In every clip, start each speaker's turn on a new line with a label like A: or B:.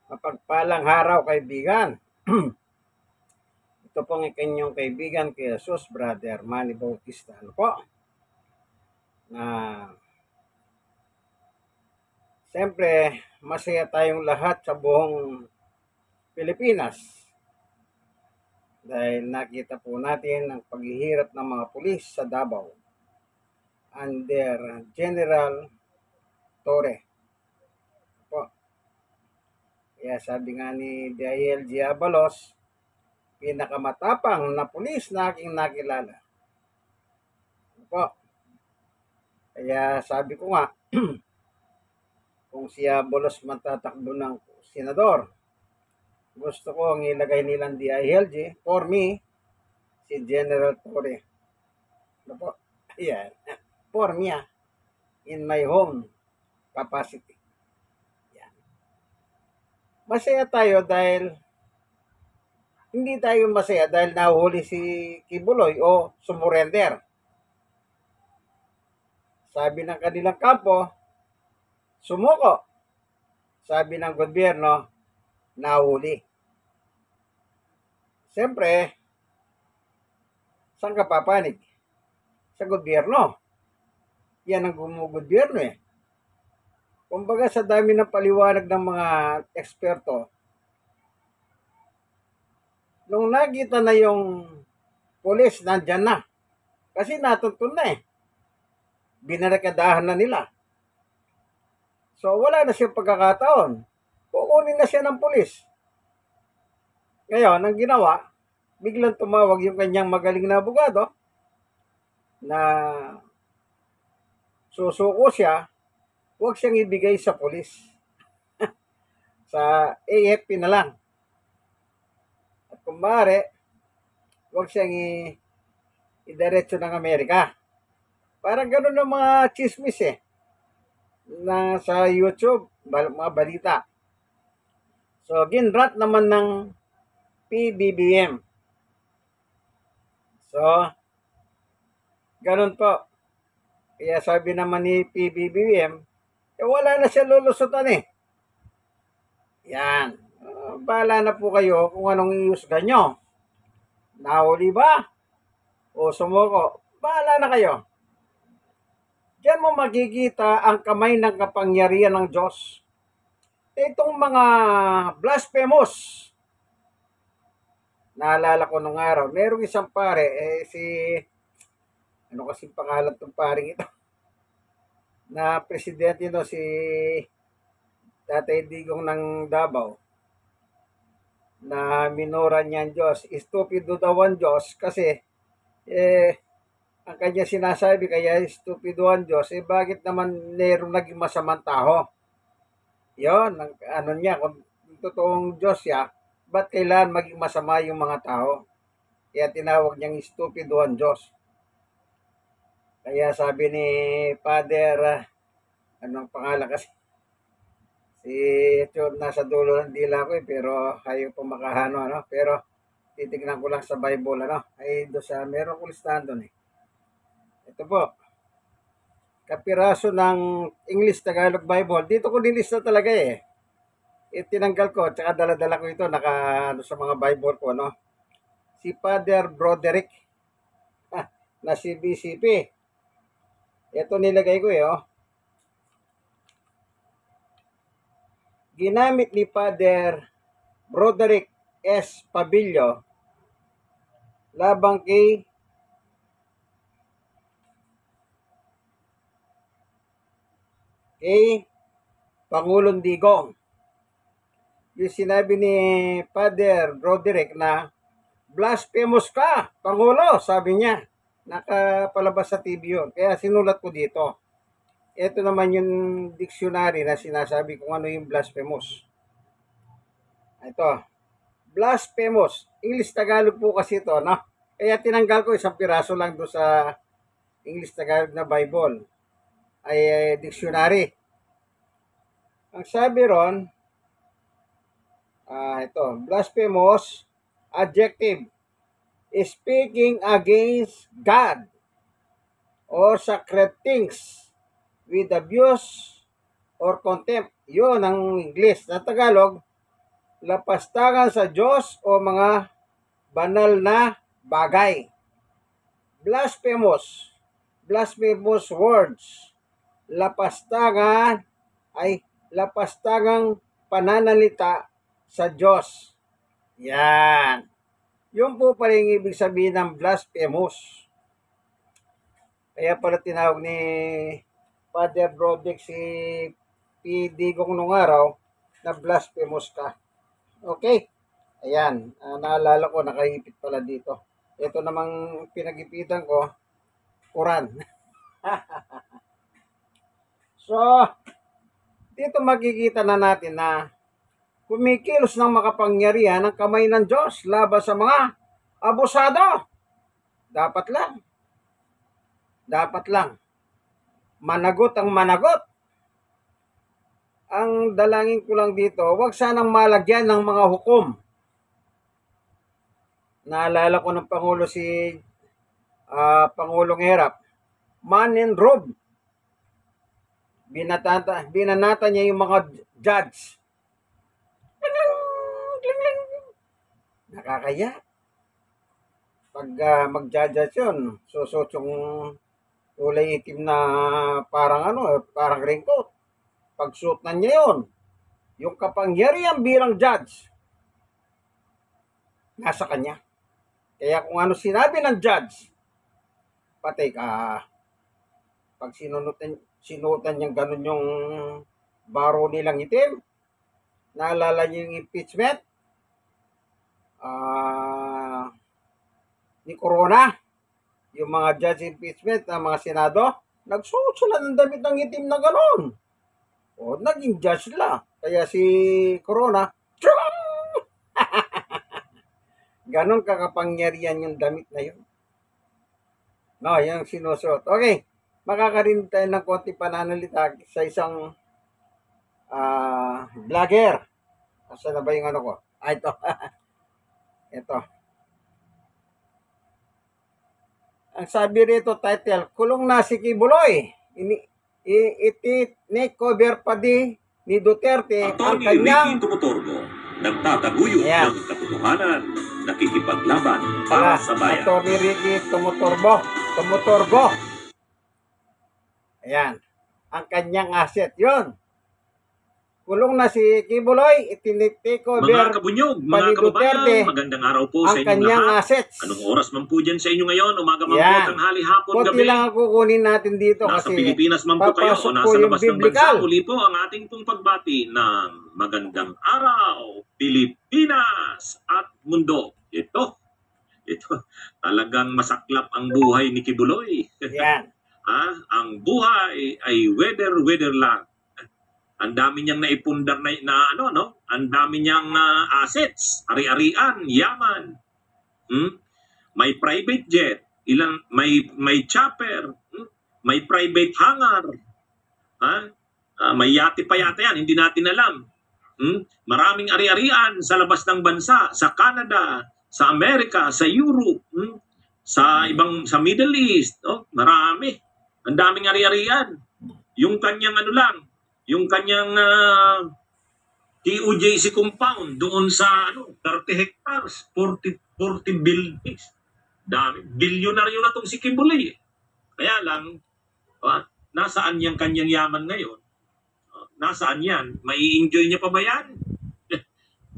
A: Mapagpalang araw, kaibigan. Ito pong inyong kaibigan kay Jesus, Brother Manny Bautista. Ano po? Na siyempre, masaya tayong lahat sa buong Pilipinas. Dahil nakita po natin ang paghihirap ng mga pulis sa Davao under General Torre. Po. Kaya sabi nga ni D.I.L.G. Abalos, pinakamatapang na pulis na aking nakilala. Po. Kaya sabi ko nga, kung si Abalos matatakbo ng senador, gusto ko ang ilagay nilang D.I.L.G. For me, si General Torre. Ano po? Ayan. For me, in my home capacity. Ayan. Masaya tayo dahil hindi tayo masaya dahil nahuli si Kibuloy o sumurrender. Sabi ng kanilang kampo, sumuko. Sabi ng gobyerno, nahuli. Siyempre, saan ka papanig? Sa gobyerno. Yan ang gumugobyerno eh. Kumbaga sa dami ng paliwanag ng mga eksperto, nung nakita na yung pulis, nandyan na. Kasi natuntun na eh. Binarakadahan na nila. So wala na siyang pagkakataon. Kukunin na siya ng pulis. Ngayon, ang ginawa, biglang tumawag yung kanyang magaling na abogado na susuko siya, huwag siyang ibigay sa pulis. Sa AFP na lang. At kung maaari, huwag siyang idiretso ng Amerika. Parang ganun ang mga chismis eh. Na sa YouTube, mga balita. So, ginrat naman ng PBBM. So, ganun po. Kaya sabi naman ni PBBM, wala na siya lulusutan eh. Yan. Bahala na po kayo kung anong iusga nyo. Nahuli ba? O sumuko? Bahala na kayo. Diyan mo makikita ang kamay ng kapangyarihan ng Diyos. Itong mga blasphemous. Naalala ko nung araw, merong isang pare, ano kasing pangalan tong paring ito? Na presidente no, si Tatay Digong ng Davao. Na minura niya ang Diyos. Stupido daw ang Diyos kasi ang kanya sinasabi kaya stupido ang Diyos, bakit naman merong naging masamang tao? Yon, ano niya, kung totoong Diyos siya, ba't kailangan maging masama yung mga tao? Kaya tinawag niyang stupido ang Diyos. Kaya sabi ni Father, anong pangalan kasi? Ito, nasa dulo ng dila ko pero ayaw pa makahano, ano? Pero titignan ko lang sa Bible, ano? Ay, doon sa, meron ko listahan doon eh. Ito po, kapiraso ng English Tagalog Bible. Dito ko nilista talaga eh. Tinanggal ko, tsaka dala-dala ko ito, sa mga Bible ko, no? Si Father Broderick, na si BCP. Ito nilagay ko eh, oh. Ginamit ni Father Broderick S. Pabillo labang kay Pangulong Digong. Yung sinabi ni Father Broderick na blasphemous ka, Pangulo, sabi niya. Nakapalabas sa TV yun. Kaya sinulat ko dito. Ito naman yung dictionary na sinasabi kung ano yung blasphemous. Ito. Blasphemous. English Tagalog po kasi ito, no? Kaya tinanggal ko isang piraso lang doon sa English Tagalog na Bible. Ay dictionary. Ang sabi ron, ito, blasphemous, adjective, speaking against God or sacred things with abuse or contempt. Yun ang English. Sa Tagalog, lapastangan sa Diyos o mga banal na bagay. Blasphemous. Blasphemous words. Lapastangan ay lapastangang pananalita sa Diyos. Yan. Yun po pala yung ibig sabihin ng blasphemous. Kaya pala tinawag ni Father Broderick si P. Digong nung araw na blasphemous ka. Okay? Ayan. Naalala ko, nakahipit pala dito. Ito namang pinagipitan ko, Quran. So, dito makikita na natin na kumikilos ng makapangyarihan ang kamay ng Diyos laban sa mga abusado. Dapat lang. Managot ang managot. Ang dalangin ko lang dito, huwag sanang malagyan ng mga hukom. Naalala ko ng Pangulo si Pangulong Erap. Man in robe. Binanata niya yung mga judge. Nakakaya. Pag mag-judge yun, susot yung kulay itim na parang raincoat. Pag-suot na niya yun, yung kapangyarihan bilang judge, nasa kanya. Kaya kung ano sinabi ng judge, patay ka. Pag sinuotan niyang ganun yung baro nilang itim, naalala niyo yung impeachment ni Corona, yung mga judge impeachment ng mga senado, nagsuot sila ng damit ng itim na ganun. O, naging judge sila. Kaya si Corona, ganon kakapangyarihan yung damit na yun. No, yung sinusuot. Okay, makakarinig tayo ng konti pananalita sa isang vlogger. Asa na ba yung ano ko? Ito. Ito. Ang sabi rito, title, kulong na si Kibuloy. Iti-cover pa ni Duterte ang kanyang...
B: Ricky Tumuturgo, nagtataguyod ng katotohanan, nakikipaglaban para sa bayan.
A: Atty. Ricky Tumuturgo. Ayan. Ang kanyang asset. Yun. Kulong na si Kibuloy, itinitikover
B: mga kabunyog, mga kababayan, magandang araw po sa inyong lahat.
A: Assets.
B: Anong oras man po dyan sa inyo ngayon? Umaga man po, tanghali, hapon, gabi.
A: Kunti lang ang kukunin natin dito
B: nasa
A: kasi
B: Pilipinas man po kayo o nasa labas ng bansa. Uli po ang ating pong pagbati ng magandang araw, Pilipinas at mundo. Ito, talagang masaklap ang buhay ni Kibuloy.
A: Yan.
B: Ang buhay ay weather lang. Ang dami niyang naipundar ang dami niyang assets, ari-arian, yaman. May private jet, may chopper, may private hangar. May yate pa yata yan, hindi natin alam. Maraming ari-arian sa labas ng bansa, sa Canada, sa Amerika, sa Europe, sa Middle East, marami. Ang daming ari-arian. Yung kanyang yung kanyang TOJC compound doon sa 30 hectares, 40 buildings. Dami. Bilyonaryo na itong si Kibuloy. Kaya lang, nasaan yung kanyang yaman ngayon? Nasaan yan? Mai-enjoy niya pa ba yan?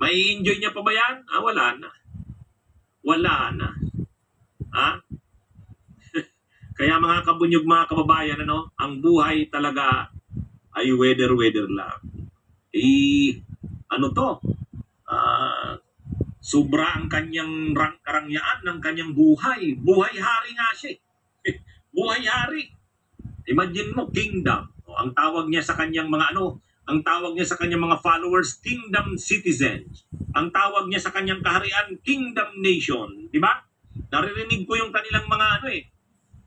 B: Mai-enjoy niya pa ba yan? Wala na. Wala na. Kaya mga kabunyog, mga kababayan, ang buhay talaga ay weather lang. Sobra ang kanyang karangyaan ng kanyang buhay. Buhay hari nga siya. Buhay hari. Imagine mo, kingdom. Ang tawag niya sa kanyang mga ang tawag niya sa kanyang mga followers, kingdom citizens. Ang tawag niya sa kanyang kaharian, kingdom nation. Di ba? Naririnig ko yung kanilang mga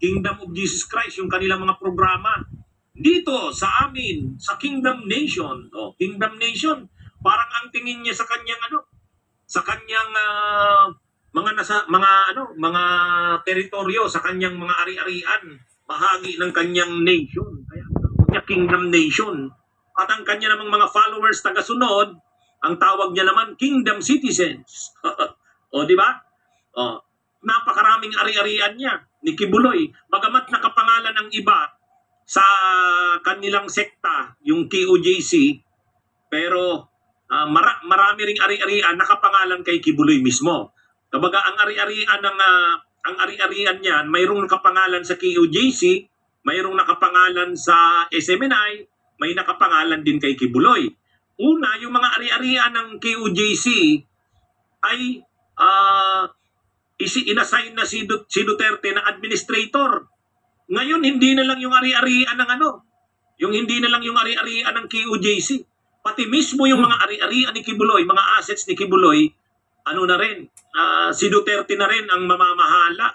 B: Kingdom of Jesus Christ, yung kanilang mga programa. Dito sa amin, sa Kingdom Nation, Kingdom Nation, parang ang tingin niya sa kanyang sa kanyang mga teritoryo, sa kanyang mga ari-arian, bahagi ng kanyang nation. Kaya niya Kingdom Nation. At ang kanya namang mga followers tagasunod, ang tawag niya naman kingdom citizens. O, di ba? O, napakaraming ari-arian niya ni Kibuloy. Bagamat nakapangalan ng iba sa kanilang sekta, yung KOJC, pero marami ring ari-arian nakapangalan kay Kibuloy mismo. Kumbaga ang ari-arian niyan, mayroong nakapangalan sa KOJC, mayroong nakapangalan sa SMNI, may nakapangalan din kay Kibuloy. Una, yung mga ari-arian ng KOJC ay inassign na si Duterte na administrator. Ngayon, hindi na lang yung ari-arian ng hindi na lang yung ari-arian ng KOJC. Pati mismo yung mga ari-arian ni Kibuloy, mga assets ni Kibuloy, na rin, si Duterte na rin ang mamamahala.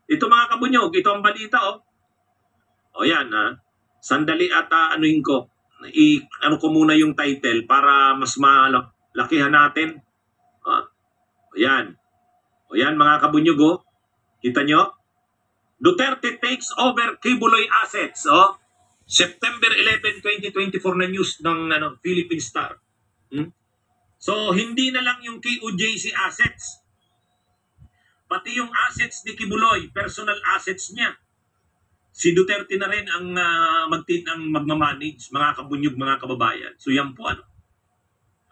B: Ito mga kabunyog, ito ang balita, O yan, sandali at anuhin ko. Ko muna yung title para mas malakihan natin. Yan. O yan mga kabunyog, kita nyo? Duterte takes over Kibuloy assets. September 11, 2024 na news ng Philippine Star. So, hindi na lang yung KOJC assets. Pati yung assets ni Kibuloy, personal assets niya. Si Duterte na rin ang magmamanage, mga kabunyog, mga kababayan. So, yan po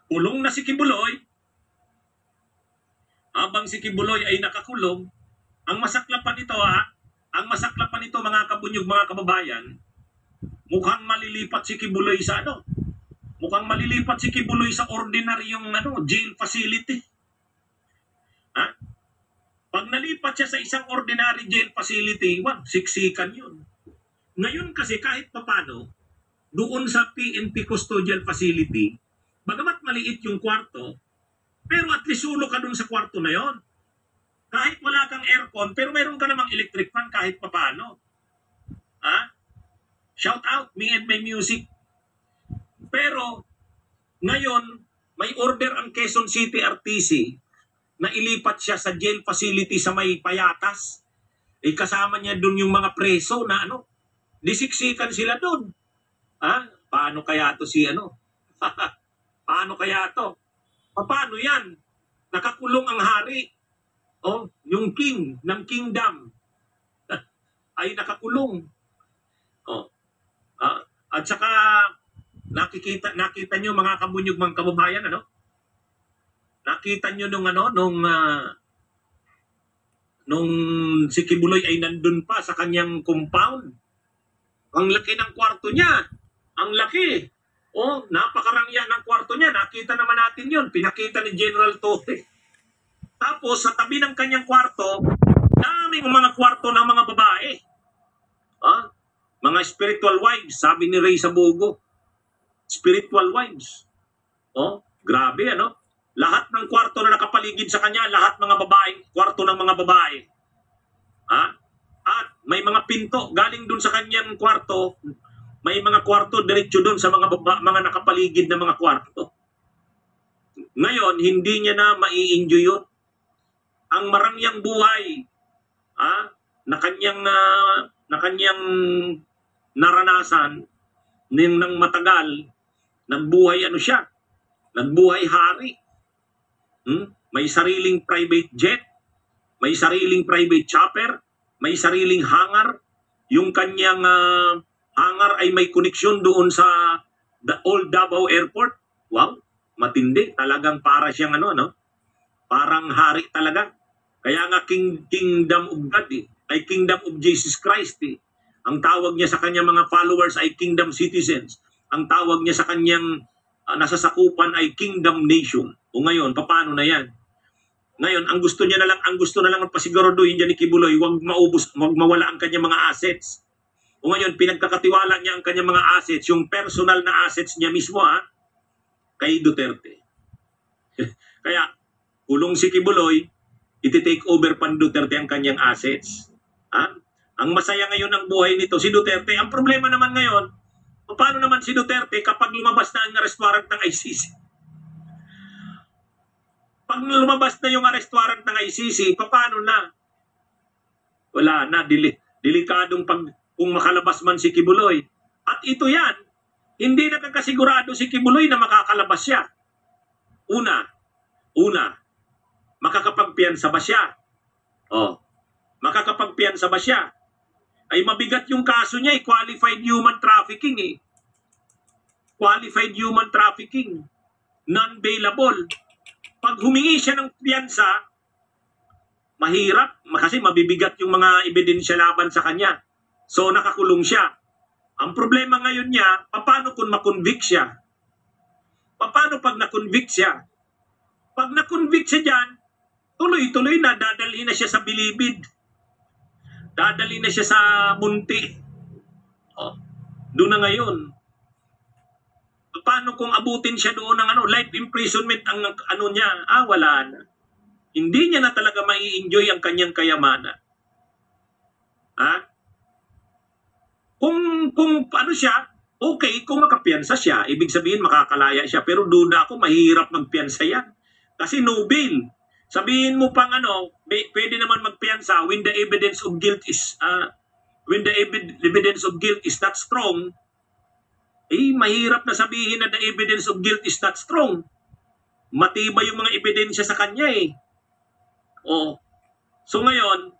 B: Kulong na si Kibuloy. Habang si Kibuloy ay nakakulong, ang masaklapan nito mga kabunyog, mga kababayan, mukhang malilipat si Kibuloy sa ordinaryong jail facility. Pag nalipat siya sa isang ordinary jail facility, siksikan yun. Ngayon kasi kahit papano, doon sa PNP Custodial Facility, bagamat maliit yung kwarto, pero at least sulok ka doon sa kwarto na yon. Kahit wala kang aircon, pero mayroon ka namang electric fan kahit papano. Shout out, me and my music. Pero, ngayon, may order ang Quezon City RTC na ilipat siya sa jail facility sa may Payatas. Kasama niya doon yung mga preso na disiksikan sila doon. Paano kaya to Paano kaya to? Paano yan? Nakakulong ang hari. Yung king ng kingdom ay nakakulong. At saka nakita nyo mga kabunyog, mga kababayan, nakita nyo nung si Kibuloy ay nandun pa sa kanyang compound. Ang laki ng kwarto niya. Ang laki. Napakarangya ng kwarto niya. Nakita naman natin yun. Pinakita ni General Tote. Tapos sa tabi ng kanyang kwarto, daming mga kwarto ng mga babae. Mga spiritual wives, sabi ni Ray Sabogo. Spiritual wives. Grabe, Lahat ng kwarto na nakapaligid sa kanya, lahat mga babae, kwarto ng mga babae. At may mga pinto galing dun sa kanyang kwarto, may mga kwarto diretso dun sa mga nakapaligid na mga kwarto. Ngayon, hindi niya na mai-enjoy yun. Ang marangyang buhay na kanyang naranasan ng matagal, nagbuhay siya, nagbuhay hari. May sariling private jet, may sariling private chopper, may sariling hangar. Yung kanyang hangar ay may koneksyon doon sa the old Davao Airport. Wow, matindi. Talagang para siyang parang hari talaga. Kaya nga Kingdom of God ay Kingdom of Jesus Christ. Ang tawag niya sa kanyang mga followers ay Kingdom Citizens. Ang tawag niya sa kanyang nasasakupan ay Kingdom Nation. O ngayon, paano na yan? Ngayon, ang gusto na lang pasiguraduhin dyan ni Kibuloy, huwag mawala ang kanyang mga assets. O ngayon, pinagkakatiwala niya ang kanyang mga assets, yung personal na assets niya mismo, kay Duterte. Kaya, kulong si Kibuloy, iti-take over pan Duterte ang kanyang assets. Ang masaya ngayon ng buhay nito, si Duterte. Ang problema naman ngayon, paano naman si Duterte kapag lumabas na ang arrest warrant ng ICC? Pag lumabas na yung arrest warrant ng ICC, paano na? Wala na, delikadong kung makalabas man si Kibuloy. At ito yan, hindi nakakasigurado si Kibuloy na makakalabas siya. Una, makakapagpiyansa ba siya? Makakapagpiyansa ba siya? Ay mabigat yung kaso niya, qualified human trafficking eh. Qualified human trafficking. Non-bailable. Pag humingi siya ng piyansa, mahirap kasi mabibigat yung mga ebidensya laban sa kanya. So nakakulong siya. Ang problema ngayon niya, paano kung makonvict siya? Paano pag nakonvict siya? Pag nakonvict siya dyan, tuloy-tuloy na, dadalhin na siya sa bilibid. Dadalhin na siya sa munti. Doon na ngayon. Paano kung abutin siya doon ng life imprisonment ang niya? Wala na. Hindi niya na talaga mai-enjoy ang kanyang kayamanan. Kung ano siya, okay, kung makapiyansa siya, ibig sabihin makakalaya siya. Pero duda ako, mahirap magpiyansa yan. Kasi no bail. Sabihin mo pang pwede naman magpiyansa when the evidence of guilt is not strong. Mahirap na sabihin na the evidence of guilt is not strong. Matibay yung mga ebidensya sa kanya eh. So ngayon,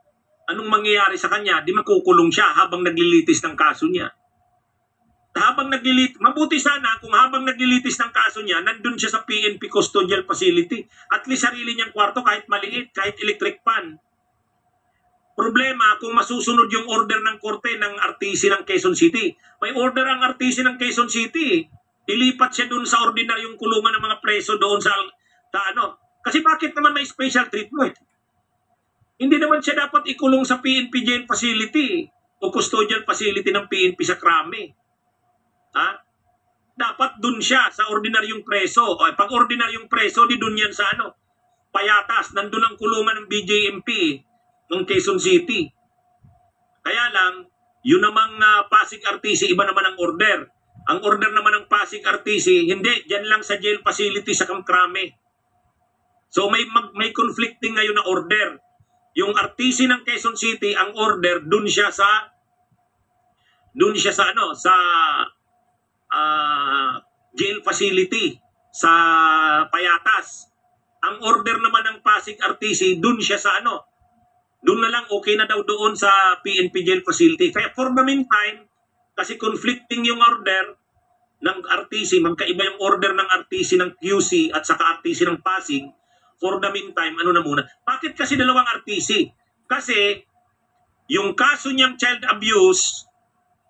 B: anong mangyayari sa kanya? Di makukulong siya habang naglilitis ng kaso niya. Mabuti sana kung habang naglilitis ng kaso niya, nandun siya sa PNP Custodial Facility. At least sarili niyang kwarto kahit maliit, kahit electric fan. Problema kung masusunod yung order ng korte ng RTC ng Quezon City. May order ang RTC ng Quezon City. Ilipat siya dun sa ordinaryong kulungan ng mga preso doon sa Kasi bakit naman may special treatment? Hindi naman siya dapat ikulong sa PNP Jail Facility o Custodial Facility ng PNP sa Krame. Dapat dun siya sa ordinaryong preso. Pag ordinaryong preso, di dun yan sa Payatas. Nandun ang kulungan ng BJMP ng Quezon City. Kaya lang, yun namang Pasig RTC, iba naman ang order. Ang order naman ng Pasig RTC, hindi, dyan lang sa jail facility sa Krame. So may conflicting ngayon na order. Yung RTC ng Quezon City, ang order, dun siya sa jail facility sa Payatas. Ang order naman ng Pasig RTC, dun siya sa doon na lang okay na daw doon sa PNP Jail Facility. Kaya for the meantime, kasi conflicting yung order ng RTC, magkaiba yung order ng RTC ng QC at saka RTC ng Pasig, for the meantime, na muna. Bakit kasi dalawang RTC? Kasi yung kaso niyang child abuse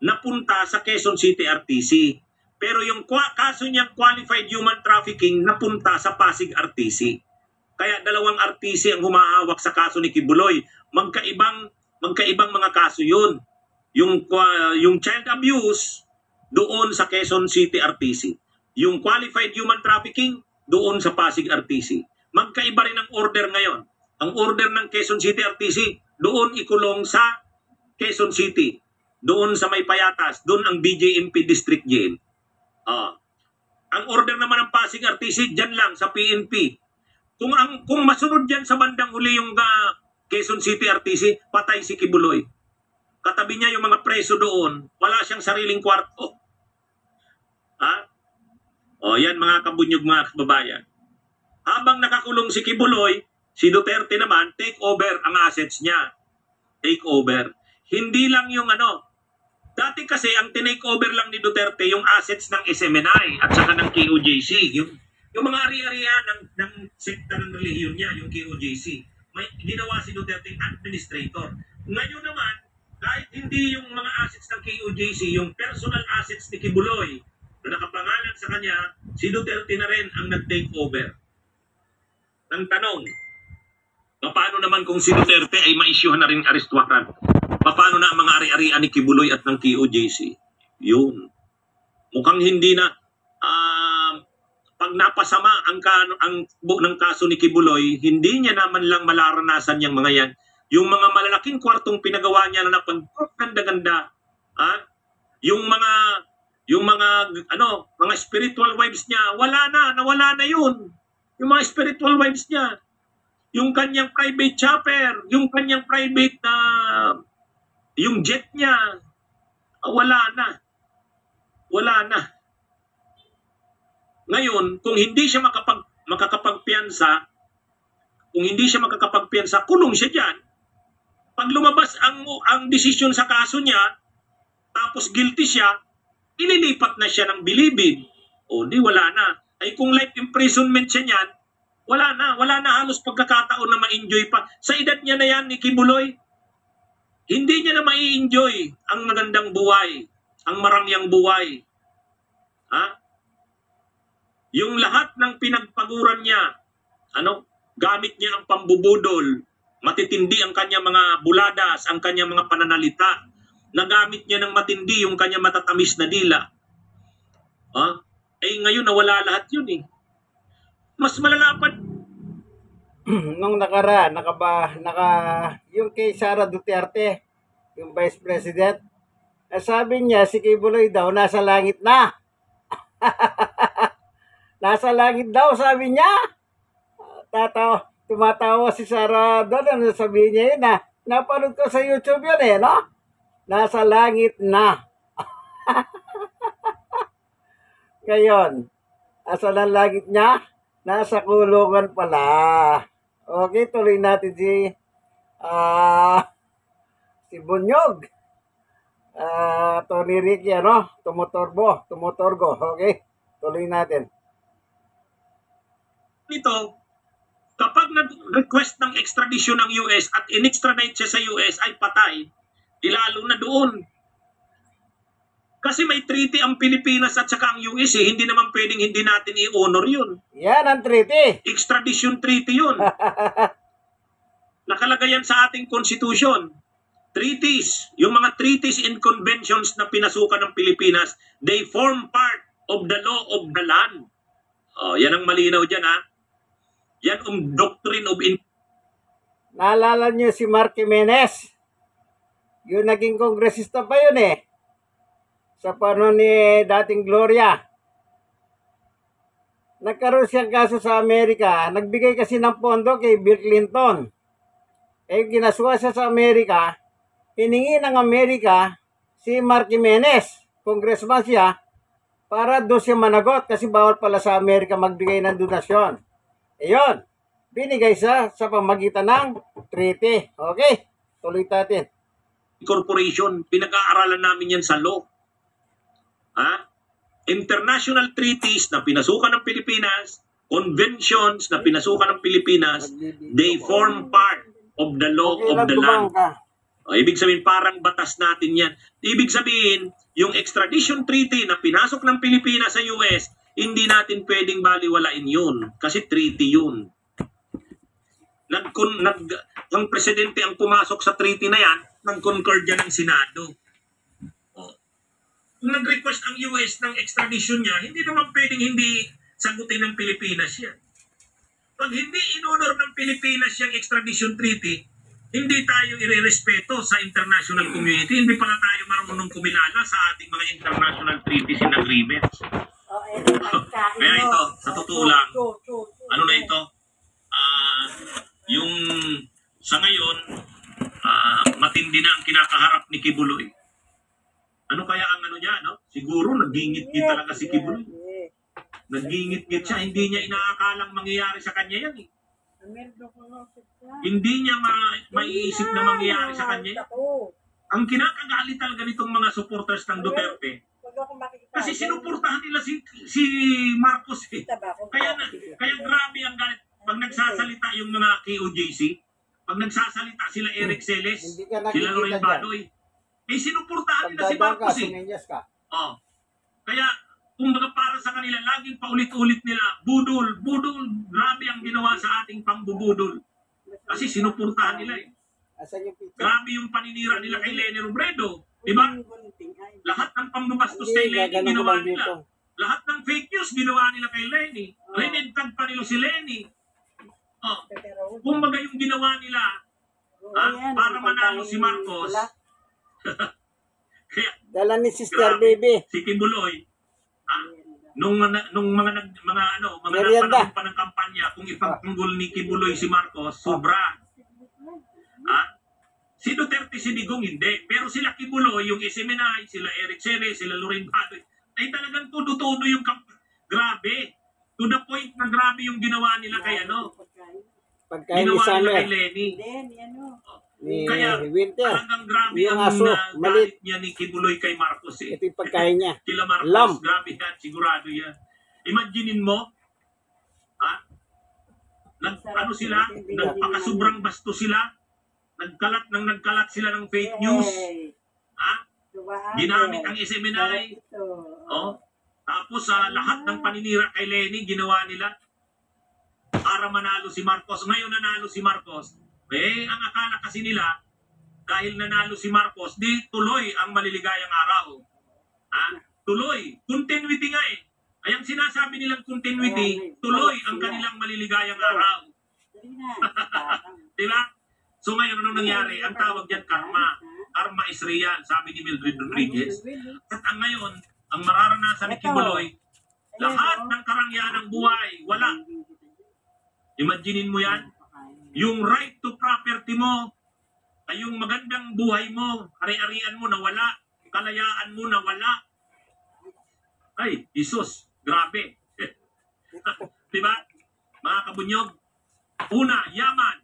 B: napunta sa Quezon City RTC. Pero yung kaso niyang qualified human trafficking napunta sa Pasig RTC. Kaya dalawang RTC ang humahawak sa kaso ni Kibuloy. Magkaibang mga kaso yun. Yung child abuse doon sa Quezon City RTC. Yung qualified human trafficking doon sa Pasig RTC. Magkaiba rin ang order ngayon. Ang order ng Quezon City RTC doon ikulong sa Quezon City. Doon sa may Payatas. Doon ang BJMP District Jail. Ang order naman ng Pasig RTC dyan lang sa PNP. Kung masunod dyan sa bandang huli yung Quezon City RTC, patay si Kibuloy. Katabi niya yung mga preso doon, wala siyang sariling kwarto. Yan mga kabunyog, mga kababayan. Habang nakakulong si Kibuloy, si Duterte naman, take over ang assets niya. Take over. Hindi lang yung dati kasi ang tinake over lang ni Duterte yung assets ng SMNI at saka ng KOJC. Yung mga ari-arian ng sekta ng relihiyon niya, yung KOJC, may ginawa si Duterte administrator. Ngayon naman, kahit hindi yung mga assets ng KOJC, yung personal assets ni Kibuloy na nakapangalan sa kanya, si Duterte na rin ang nag-take over. Ang tanong, paano naman kung si Duterte ay ma-issuehan na rin arrest warrant? Paano na ang mga ari-arian ni Kibuloy at ng KOJC? Yun. Mukhang hindi na pag napasama ang ng kaso ni Kibuloy, hindi niya naman lang malaranasan yung mga yan. Yung mga malalaking kwartong pinagawa niya na ganda-ganda. Yung mga spiritual wives niya, nawala na yun. Yung mga spiritual wives niya, yung kanyang private chopper, yung kanyang private yung jet niya, wala na. wala na. Ngayon, kung hindi siya makakapagpiyansa, kulong siya dyan. Pag lumabas ang desisyon sa kaso niya, tapos guilty siya, ililipat na siya ng bilibid. O di wala na. Ay kung life imprisonment siya niyan, wala na halos pagkakataon na ma-enjoy pa. Sa edad niya na yan ni Kibuloy, hindi niya na mai-enjoy ang magandang buhay, ang marangyang buhay. Ha? Yung lahat ng pinagpaguran niya, gamit niya ang pambubudol, matitindi ang kanya mga buladas, ang kanya mga pananalita, nagamit niya ng matindi yung kanya matatamis na dila. Ngayon nawala lahat yun eh. Mas malalapat.
A: Nung yung kay Sara Duterte, yung Vice President, sabi niya si Kibuloy daw nasa langit na. Nasa langit daw, sabi niya. Tumatawa si Sara doon. Ano sabihin niya yun na? Napanood ko sa YouTube yun eh, no? Nasa langit na. Ngayon, asa ng langit niya? Nasa kulungan pala. Okay, tuloy natin si Bunyog. Tony Ricky, tumutorgo. Okay, tuloy natin.
B: Nito, kapag nag-request ng extradition ng US at in-extradite siya sa US ay patay, ilalo na doon. Kasi may treaty ang Pilipinas at saka ang US eh. Hindi naman pwedeng hindi natin i-honor yun.
A: Yan ang treaty.
B: Extradition treaty yun. Nakalagay yan sa ating constitution. Treaties, yung mga treaties and conventions na pinasukan ng Pilipinas, they form part of the law of the land. Yan ang malinaw dyan ha. Yan ang doctrine of...
A: Naalala niyo si Mark Jimenez? Yung naging kongresista pa yun eh. Sa panahon ni dating Gloria. Nagkaroon siyang kaso sa Amerika. Nagbigay kasi ng pondo kay Bill Clinton. Ginaswa siya sa Amerika. Hiningi ng Amerika si Mark Jimenez. Congressman siya. Para doon siya managot. Kasi bawal pala sa Amerika magbigay ng donasyon. Ayun. Binigay siya sa pamagitan ng treaty. Okay. Tuloy natin.
B: Corporation. Pinag-aaralan namin yan sa law. International treaties na pinasukan ng Pilipinas, conventions na pinasukan ng Pilipinas, they form part of the law of the land. Ibig sabihin, parang batas natin yan. Ibig sabihin, yung extradition treaty na pinasok ng Pilipinas sa US, hindi natin pwedeng baliwalain yun. Kasi treaty yun. Ang presidente ang pumasok sa treaty na yan, nag-concur dyan ng Senado. Kung nag-request ang US ng extradition niya, hindi naman pwedeng hindi sagutin ng Pilipinas yan. Pag hindi in-honor ng Pilipinas yung extradition treaty, hindi tayo irerespeto sa international community. Hindi pala tayo marunong kumilala sa ating mga international treaties and agreements. Kaya ito, sa totoo lang, ano na ito? Yung sa ngayon, matindi na ang kinakaharap ni Kibuloy. Ano kaya ang ano niya, no? Siguro nagingit-ngit talaga si Kibuloy. Nagingit-ngit siya, hindi niya inaakalang mangyayari sa kanya yan eh. Hindi niya maiisip na mangyayari sa kanya. Ang kinakagalit talaga nitong mga supporters ng Duterte, kasi sinuportahan nila si Marcos eh. Kaya grabe ang galit. Pag nagsasalita yung mga KOJC, pag nagsasalita sila Eric Celes, sila Loren Badoy, sinuportahan nila si Marcos eh. Kaya, kumbaga para sa kanila, laging paulit-ulit nila, budol, grabe ang ginawa sa ating pangbubudol. Kasi sinuportahan nila eh. Grabe yung paninira nila kay Leni Robredo. Diba? Lahat ng pambabastos kay Leni, ginawa nila. Lahat ng fake news, ginawa nila kay Leni. Renentag pa nila si Leni. Kumbaga yung ginawa nila, para manalo si Marcos. Kaya,
A: dala ni Sister Baby.
B: Si Kibuloy, nung mga napanahon pa ng kampanya, kung ipagtanggol ni Kibuloy si Marcos, sobra. Si Duterte, si Digong, hindi. Pero sila Kibuloy, yung Isimenay, sila Eric Ceres, sila Loren Badoy, ay talagang todo-todo yung grabe. To the point na grabe yung ginawa nila kay
A: Pagkain ni
B: ginawa nila
A: Summer,
B: kay Lenny.
A: ni
B: Kaya
A: Winter.
B: talagang grabe
A: Yung
B: ang
A: aso,
B: galit niya ni Kibuloy kay Marcos eh.
A: Ito yung pagkain niya.
B: Kila Marcos,
A: Lam.
B: grabe yan, sigurado yan. Imaginein mo, ano sila, nagpakasubrang basto sila, nagkalat sila ng fake news, ginamit ang SMNI, tapos lahat ng paninira kay Lenny, ginawa nila para manalo si Marcos. Ngayon nanalo si Marcos, ang akala kasi nila, dahil nanalo si Marcos, di tuloy ang maliligayang araw. Tuloy, continuity nga eh. Ay ang sinasabi nilang continuity, tuloy ang kanilang maliligayang araw. Diba? So ngayon, anong nangyari? Ang tawag dyan, karma. Karma is real, sabi ni Mildred Rodriguez. At ngayon, ang mararanasan ni Kibuloy, lahat ng karangyaan ng buhay, wala. Imaginein mo yan? Yung right to property mo, ay yung magandang buhay mo, ari-arian mo nawala, kalayaan mo nawala. Ay, Jesus, grabe. Diba? Mga kabunyog, una, yaman,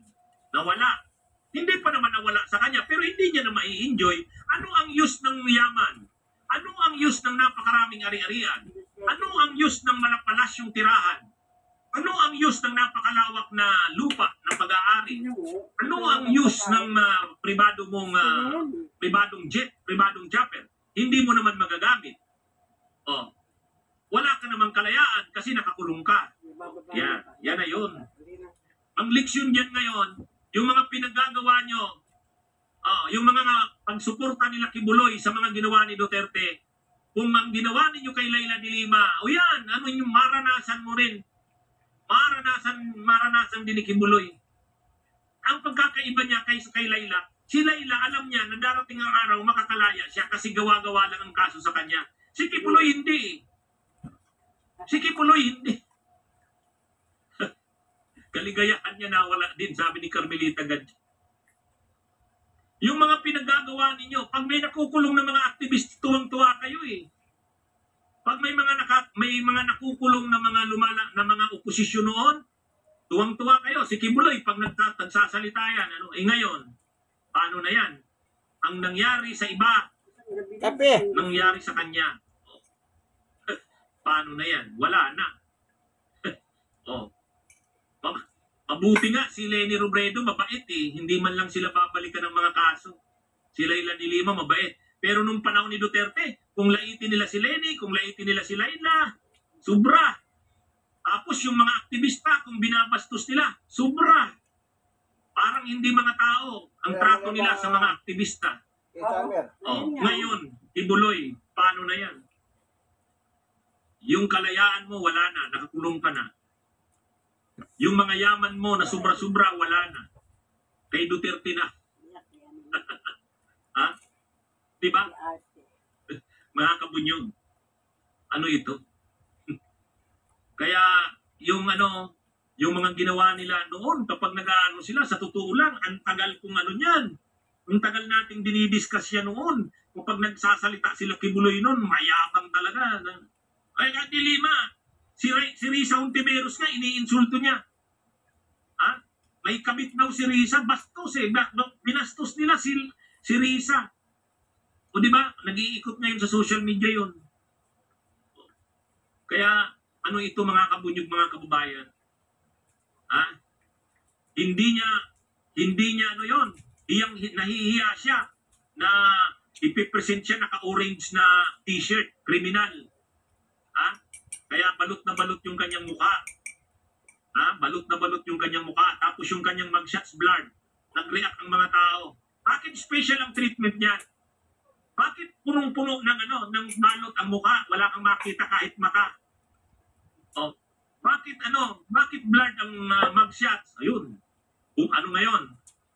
B: nawala. Hindi pa naman nawala sa kanya, pero hindi niya na mai-enjoy. Ano ang use ng yaman? Ano ang use ng napakaraming ari-arian? Ano ang use ng malapalasyong tirahan? Ano ang use ng napakalawak na lupa ng pag-aari? Ano ang use ng pribadong jet, pribadong chopper? Hindi mo naman magagamit. Wala ka namang kalayaan kasi nakakulong ka. Yan na yun. Ang leksyon dyan ngayon, yung mga pinagagawa nyo, yung mga pagsuporta nila Kibuloy sa mga ginawa ni Duterte, kung ang ginawa ninyo kay Leila de Lima, yan, ano yung maranasan mo rin. Maranasan din ni Kibuloy. Ang pagkakaiba niya kay Leila, si Leila alam niya na darating ang araw makakalaya siya kasi gawa-gawa lang ang kaso sa kanya. Si Kibuloy hindi. Kaligayahan niya nawala din, sabi ni Carmelita Gadji. Yung mga pinagagawa ninyo, pag may nakukulong na mga aktivist, tuwang-tuwa kayo eh. Pag may mga nakukulong na mga na mga oposisyon noon, tuwang-tuwa kayo. Si Kibuloy, pag nagsasalita yan, ngayon, paano na yan? Ang nangyari sa iba, nangyari sa kanya. Paano na yan? Wala na. Mabuti nga si Lenny Robredo, mabait eh. Hindi man lang sila babalikan ng mga kaso. Si Leila de Lima, mabait. Pero nung panahon ni Duterte, kung laitin nila si Lenny, kung laitin nila si Leila, sobra. Tapos yung mga aktivista, kung binabastos nila, sobra. Parang hindi mga tao ang trato nila sa mga aktivista. Ngayon, Kibuloy, paano na yan? Yung kalayaan mo, wala na, nakakulong ka na. Yung mga yaman mo na sobra-sobra, wala na. Kay Duterte na. Diba? Mga kabunyog. Ano ito? Kaya yung mga ginawa nila noon kapag nag-aano sila, sa totoo lang, ang tagal kong niyan. Ang tagal nating dinidiscuss yan noon. Kapag nagsasalita sila Kibuloy noon, mayabang talaga. Ay, di Lima, si Risa Hontiveros nga, iniinsulto niya. May kabit daw si Risa, bastos eh. Binastos nila si Risa. O di ba? Nag-iikot ngayon sa social media yon. Kaya ano ito mga kabunyog, mga kababayan? Hindi niya ano yon. Nahihiya siya na ipipresent siya naka-orange na t-shirt, kriminal. Kaya balot na balot yung kanyang mukha. Balot na balot yung kanyang mukha. Tapos yung kanyang mugshots blurred. Nag-react ang mga tao. Bakit special ang treatment niya? Bakit punong-puno ng balot ang mukha? Wala kang makita kahit mata. Bakit blurred ang mugshots? Ayun. Kung ano ngayon?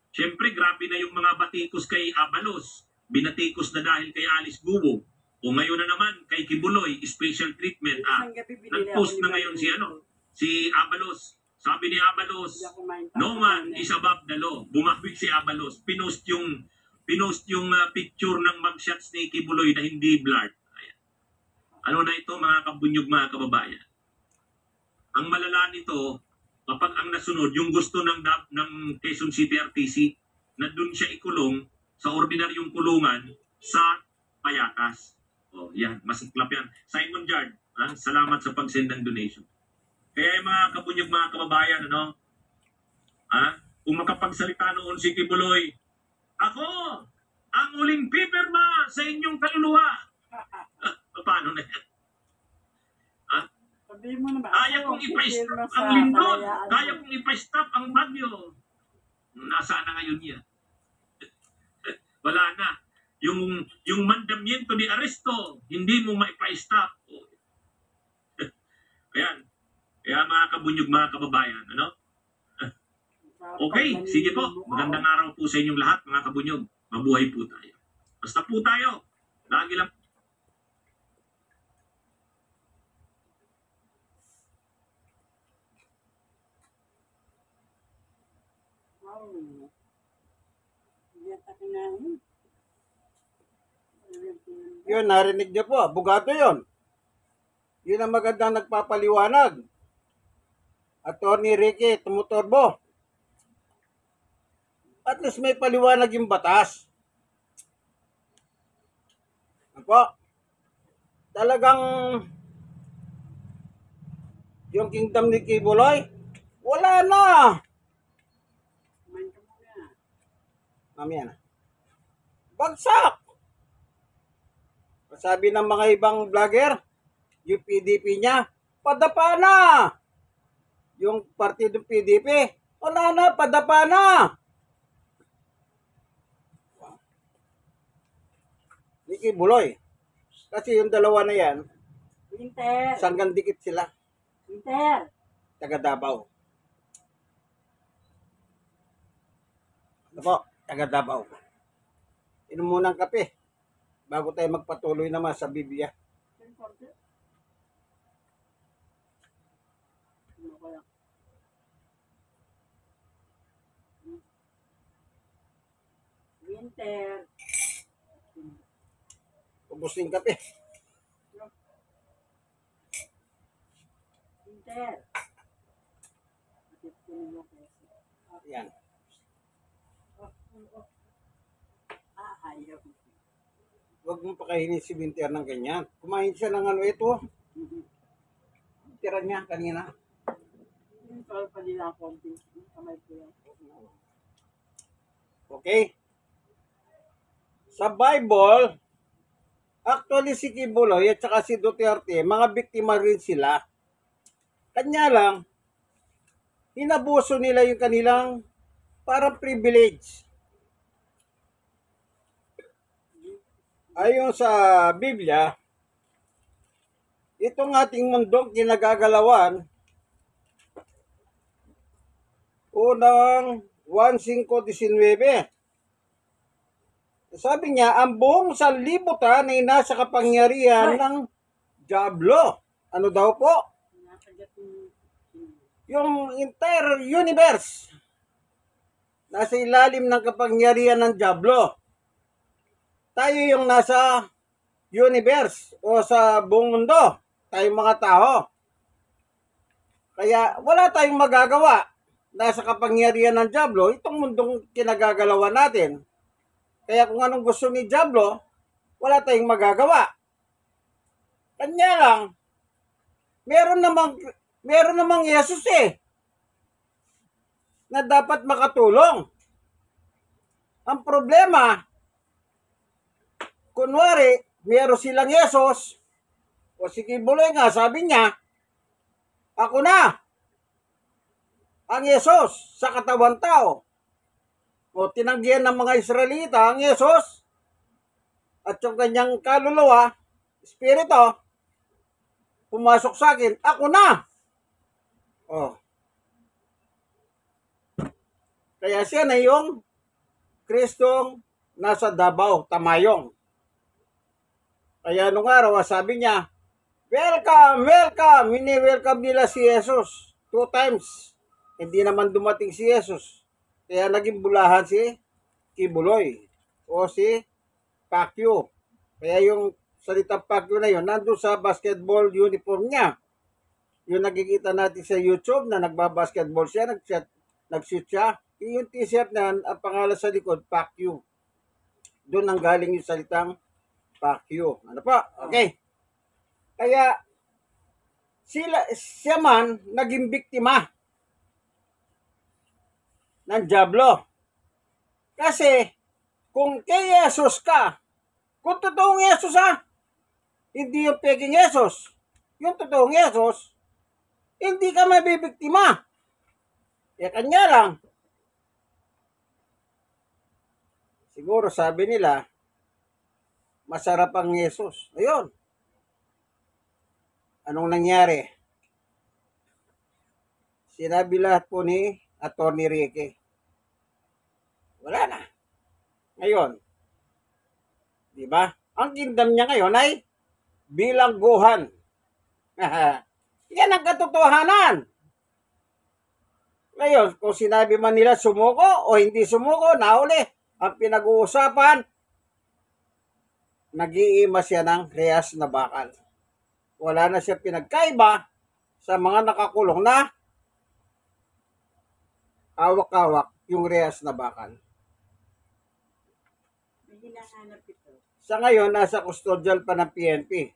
B: Siyempre, grabe na yung mga batikos kay Abalos. Binatikos na dahil kay Alice Gubo. O ngayon na naman, kay Kibuloy, special treatment. Nag-post na ngayon si Abalos. Sabi ni Abalos, no man is above the law. Bumabig si Abalos. Pinost yung picture ng mugshots ni Kibuloy na hindi blurred. Ayan. Ano na ito mga kabunyog, mga kababayan? Ang malala nito, kapag ang nasunod, yung gusto ng Quezon City RTC, na dun siya ikulong sa ordinaryong kulungan sa Payatas. O, yan, masiklap yan. Simon Jard, salamat sa pag-send ng donation. Kaya yung mga kabunyog, mga kababayan, ano, kung makapagsalita noon si Kibuloy, ako, ang huling pipirma sa inyong kaluluwa. Paano na yan?
C: Sabihin mo naman,
B: Kaya
C: ako,
B: kong ipa-stop
C: pipirma
B: ang
C: sa
B: lindol.
C: kalayaan
B: Kaya
C: mo.
B: kong ipa-stop ang bagyo. Nasaan na ngayon yan? Wala na. Yung mandamiento ni Aristo, hindi mo maipa-stop. Ayan. Kaya mga kabunyog, mga kababayan, ano? Okay, sige po. Magandang araw po sa inyong lahat, mga kabunyog. Mabuhay po tayo. Basta po tayo. Lagi lang.
A: Yun, narinig niyo po. Abogado yun. Yun ang magandang nagpapaliwanag. Attorney Ricky Tumutorbo. At least may paliwanag yung batas. Ako, talagang yung kingdom ni Kibuloy, wala na.
C: Kumain ka muna.
A: Mamaya na. Bagsak! Sabi ng mga ibang vlogger, yung PDP niya, padapa na! Yung partidong PDP, wala na, padapa na! Ni Kibuloy. Kasi yung dalawa na yan,
C: Winter!
A: sanggang dikit sila,
C: Winter!
A: taga Davao. Ano po, taga Davao. Inom muna ng kape bago tayo magpatuloy naman sa Biblia.
C: Winter!
A: Ubus yung kape.
C: Winter!
A: Yan.
C: Ayaw.
A: Huwag mong pakainin si Winter ng ganyan. Kumain siya ng ano ito. Tira niya kanina.
C: Yung tawag pa nila konti. Kamay ko yan.
A: Okay? Sa Bible, actually si Kibuloy at saka si Duterte, mga biktima rin sila. Kanya lang, inabuso nila yung kanilang parang privilege. Ayon sa Biblia, itong ating mundong kinagagalawan, unang 1:5:19. Sabi niya, ang buong sanlibutan ay nasa kapangyarihan ng Diablo. Ano daw po?
C: Nakagat yung
A: Yung entire universe nasa ilalim ng kapangyarihan ng Diablo. Tayo yung nasa universe o sa buong mundo. Tayong mga tao. Kaya wala tayong magagawa. Nasa kapangyarihan ng Diablo, itong mundong kinagagalawan natin. Kaya kung anong gusto ni Diablo, wala tayong magagawa. Kanya lang, meron namang Yesus na dapat makatulong. Ang problema, kunwari, meron silang Yesus, o si Kibuloy nga, sabi niya, ako na, ang Yesus sa katawan tao. O tinanggihan ng mga Israelita ang Yesus at yung kanyang kaluluwa, espiritu, pumasok sa akin, ako na. Oh. Kaya siya na yung Kristong nasa Davao, Tamayong. Kaya nung araw, sabi niya, welcome, welcome. Ini-welcome nila si Jesus 2 times. Hindi naman dumating si Jesus. Kaya naging bulahan si Kibuloy o si Pacquiao. Kaya yung salitang Pacquiao na yun, nandun sa basketball uniform niya. Yung nakikita natin sa YouTube na nagbabasketball siya, nag-shoot siya. Yung t-shirt na ang pangalan sa likod, Pacquiao. Doon ang galing yung salitang Pacquiao. Ano pa? Okay. Kaya, siya man naging biktima ng Diablo. Kasi, kung kay Jesus ka, kung totoong Jesus hindi yung peking Jesus, yung totoong Jesus, hindi ka mabibiktima. Kanya lang. Siguro sabi nila, masarap ang Jesus. Ayun. Anong nangyari? Sinabi lahat po ni Atty. Ricky. Wala na. Ngayon, di ba? Ang kingdom niya ngayon ay bilangguhan. Yan ang katotohanan. Ngayon, kung sinabi man nila sumuko o hindi sumuko, nahuli. Ang pinag-uusapan, nag-iima siya ng rehas na bakal. Wala na siya pinagkaiba sa mga nakakulong na awak-awak yung rehas na bakal.
C: May hinahanap ito.
A: Sa ngayon, nasa custodial pa ng PNP.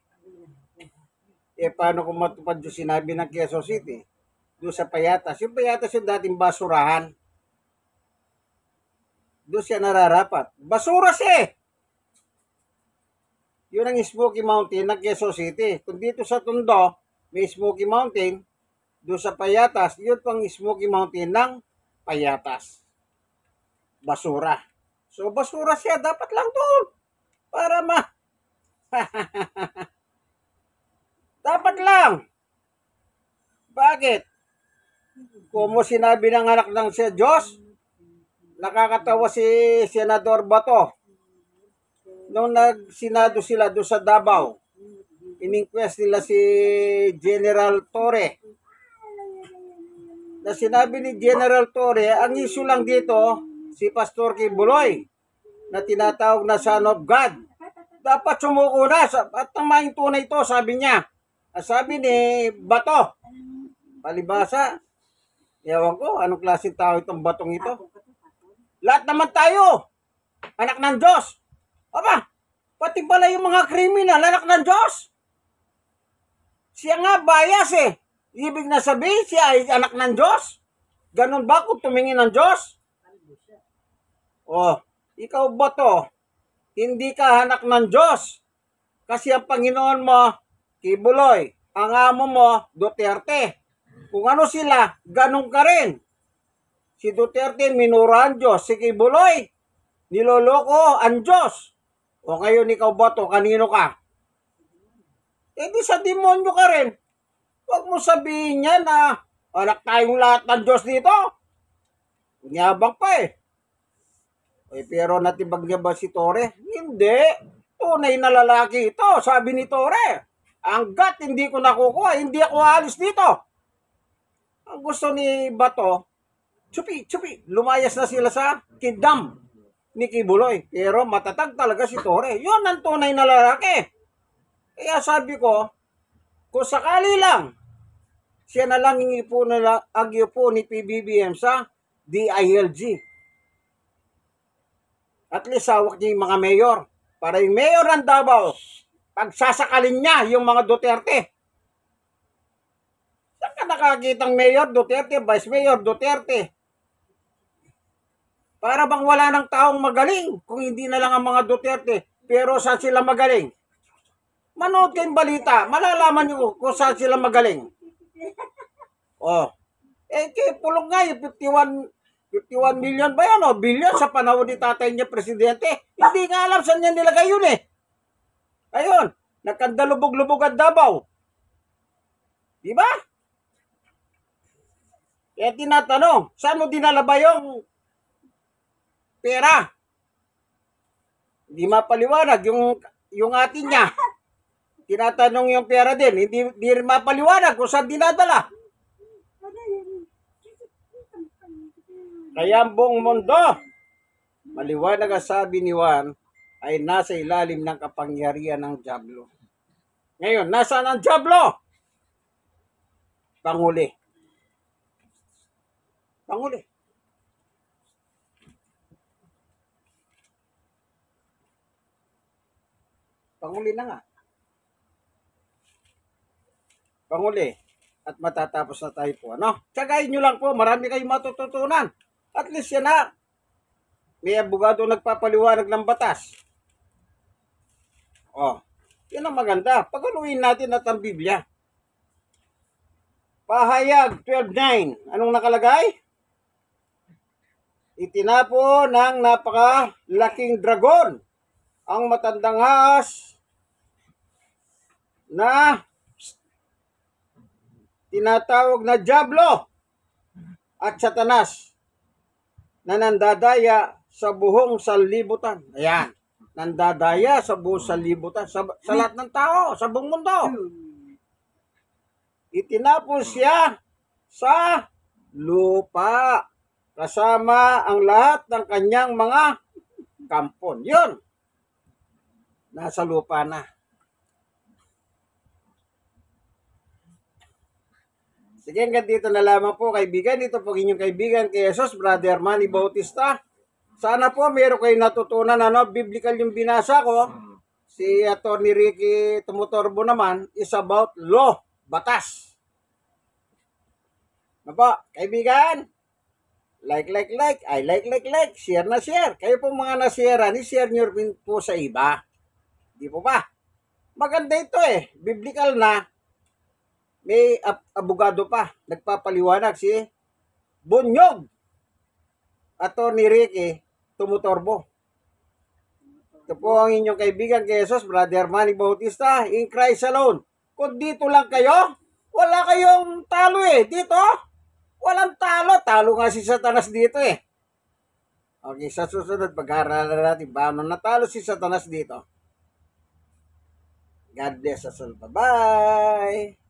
A: Paano kung matupad yung sinabi ng Quezon City? Doon sa Payatas. Yung Payatas yung dating basurahan. Doon siya nararapat. Basura siya. Yun ang Smoky Mountain ng Quezon City. Kung dito sa Tondo, may Smoky Mountain, doon sa Payatas, yun pang Smoky Mountain ng Payatas. Basura. So, basura siya. Dapat lang doon. Para dapat lang. Bakit? Kung mo sinabi ng anak ng si Diyos, nakakatawa si Senador Bato. Nung nagsinado sila doon sa Davao, in-inquest nila si General Torre. Na sinabi ni General Torre, ang issue lang dito, si Pastor Kibuloy, na tinatawag na Son of God. Dapat sumuko na. At ang maing tunay ito, sabi niya. Sabi ni Bato, palibasa, ewan ko, anong klaseng tao itong batong ito? Lahat naman tayo, anak ng Diyos. Aba, pati pala yung mga kriminal, anak ng Diyos. Siya nga bias eh. Ibig na sabihin, siya ay anak ng Diyos. Ganun ba kung tumingin ng Diyos? Oh, ikaw ba to? Hindi ka anak ng Diyos. Kasi ang Panginoon mo, Kibuloy, ang amo mo, Duterte. Kung ano sila, ganun ka rin. Si Duterte, minura ang Diyos. Si Kibuloy, niloloko ang Diyos. O ngayon ikaw ba to? Kanino ka? Eh di sa demonyo ka rin. Huwag mo sabihin niya na anak tayong lahat ng Diyos dito. Unyabang pa eh. Pero natibag niya ba si Torre? Hindi. Tunay na lalaki ito, sabi ni Torre. Hanggat hindi ko nakukuha, hindi ako alis dito. Ang gusto ni Bato, chupi, lumayas na sila sa kingdom ni Kibuloy. Pero matatag talaga si Torre. Yun ang tunay na lalaki. Kaya sabi ko, kung sakali lang, siya na lang ang iupo ni PBBM sa DILG. At least hawak niya yung mga mayor. Para yung mayor ng Davao, pagsasakalin niya yung mga Duterte. Saan ka nakakitang mayor Duterte, vice mayor Duterte? Para bang wala ng taong magaling kung hindi na lang ang mga Duterte. Pero saan sila magaling? Manood kayong balita, malalaman nyo kung saan sila magaling. Oh. Kaya pulong nga yung 51 million ba yan o? Billion sa panahon ni tatay niya presidente. Hindi nga alam saan niya nilagay yun eh. Ayun, nagkandalubog-lubog ang Davao. Diba? Kaya tinatanong, saan mo dinala ba yung pera? Hindi mapaliwanag yung atin niya. Tinatanong yung pera din, hindi rin mapaliwanag kung saan dinadala. Kaya ang buong mundo, maliwanag ang sabi ni Juan, ay nasa ilalim ng kapangyarihan ng dyablo. Ngayon, nasaan ang dyablo? Panghuli. Panghuli. Panghuli na nga. Panghuli. At matatapos na tayo po. Ano? Tsagayin nyo lang po. Marami kayong matututunan. At least yan na. May abogado nagpapaliwanag ng batas. Oh, yan ang maganda. Pagaluin natin at ang Biblia. Pahayag 12:9. Anong nakalagay? Itinapo ng napakalaking dragon ang matandang ahas na tinatawag na Diablo at Satanas na nandadaya sa buong sanlibutan. Ayan. Nandadaya sa buong sanlibutan. Sa lahat ng tao, sa buong mundo. Itinapos siya sa lupa kasama ang lahat ng kanyang mga kampon. Yun. Nasa lupa na. Sige, hanggang dito na lamang po, kaibigan. Ito po inyong kaibigan kay Jesus, Brother Manny Bautista. Sana po meron kayong natutunan, biblical yung binasa ko. Si Atty. Ricky Tumutorbo naman is about law, batas. Ano po, kaibigan? Like. I like. Share na share. Kayo pong mga na-share, share nyo rin po sa iba. Di po ba? Maganda ito Biblical na. May abogado pa. Nagpapaliwanag si Bunyog. Atty. Ricky Tumutorbo. Ito po ang inyong kaibigan kay Jesus, Brother Manny Bautista, in Christ alone. Kung dito lang kayo, wala kayong talo Dito, walang talo. Talo nga si Satanas dito Okay, sa susunod, pag-aaralan natin paano natalo si Satanas dito. God bless us all. Bye-bye!